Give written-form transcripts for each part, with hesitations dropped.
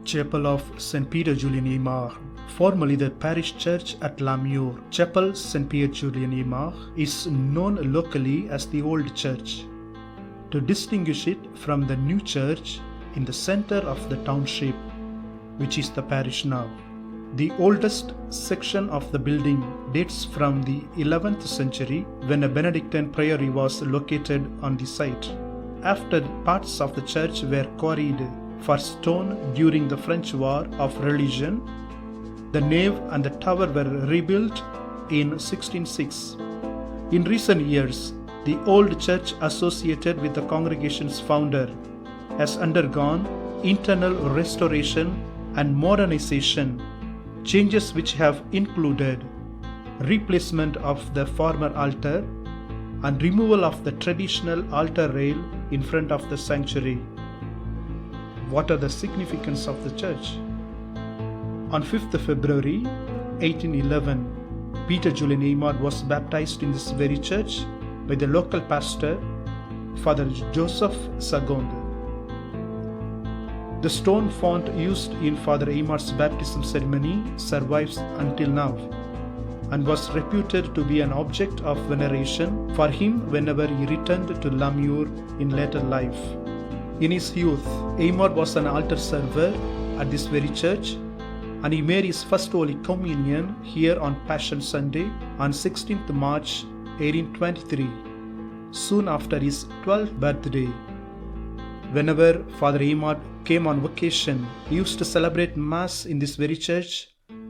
Chapel of St. Peter Julian Aymar, formerly the parish church at Lamure. Chapel St. Peter Julian Aymar is known locally as the Old Church. To distinguish it from the new church in the center of the township, which is the parish now. The oldest section of the building dates from the 11th century when a Benedictine priory was located on the site. After parts of the church were quarried for stone during the French War of Religion, the nave and the tower were rebuilt in 1606. In recent years, the old church associated with the congregation's founder has undergone internal restoration and modernization, changes which have included replacement of the former altar and removal of the traditional altar rail in front of the sanctuary. What are the significance of the church? On 5th February 1811, Peter Julian Aymar was baptized in this very church by the local pastor, Father Joseph Sagond. The stone font used in Father Aymar's baptism ceremony survives until now and was reputed to be an object of veneration for him whenever he returned to Lamure in later life. In his youth, Aymar was an altar server at this very church, and he made his first Holy Communion here on Passion Sunday on 16th March 1823, soon after his 12th birthday. Whenever Father Aymar came on vacation, he used to celebrate Mass in this very church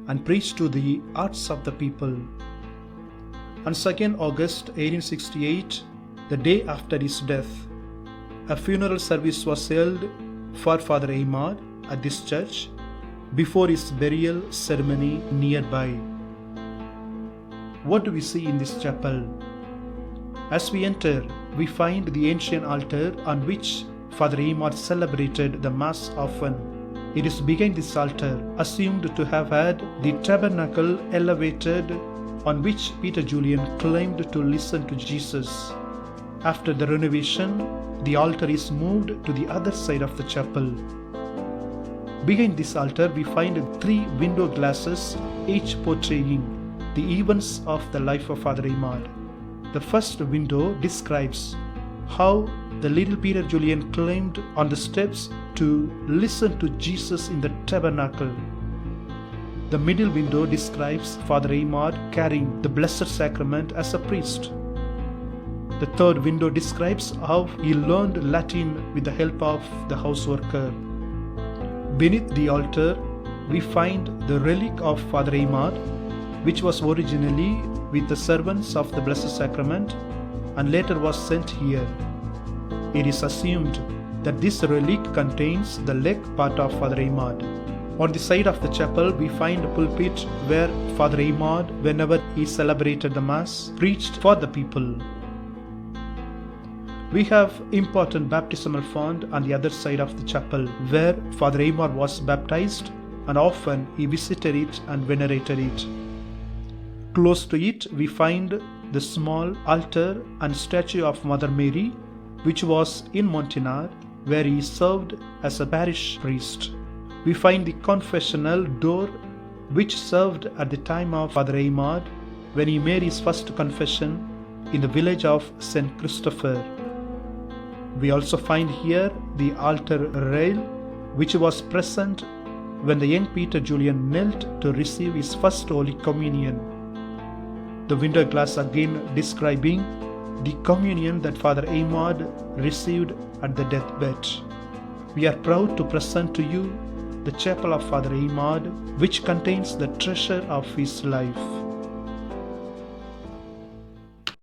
and preach to the hearts of the people. On 2nd August 1868, the day after his death, a funeral service was held for Father Aymar at this church before his burial ceremony nearby. What do we see in this chapel? As we enter, we find the ancient altar on which Father Aymar celebrated the Mass often. It is behind this altar, assumed to have had the tabernacle elevated, on which Peter Julian claimed to listen to Jesus. After the renovation, the altar is moved to the other side of the chapel. Behind this altar, we find 3 window glasses, each portraying the events of the life of Father Aymar. The first window describes how the little Peter Julian claimed on the steps to listen to Jesus in the tabernacle. The middle window describes Father Aymar carrying the Blessed Sacrament as a priest. The third window describes how he learned Latin with the help of the house worker. Beneath the altar, we find the relic of Father Aymar, which was originally with the servants of the Blessed Sacrament and later was sent here. It is assumed that this relic contains the leg part of Father Aymar. On the side of the chapel, we find a pulpit where Father Aymar, whenever he celebrated the Mass, preached for the people. We have important baptismal font on the other side of the chapel where Father Aymar was baptized, and often he visited it and venerated it. Close to it, we find the small altar and statue of Mother Mary, which was in Montenard, where he served as a parish priest. We find the confessional door, which served at the time of Father Aymar when he made his first confession in the village of St. Christopher. We also find here the altar rail, which was present when the young Peter Julian knelt to receive his first Holy Communion. The window glass again describing the communion that Father Aymar received at the deathbed. We are proud to present to you the chapel of Father Aymar, which contains the treasure of his life.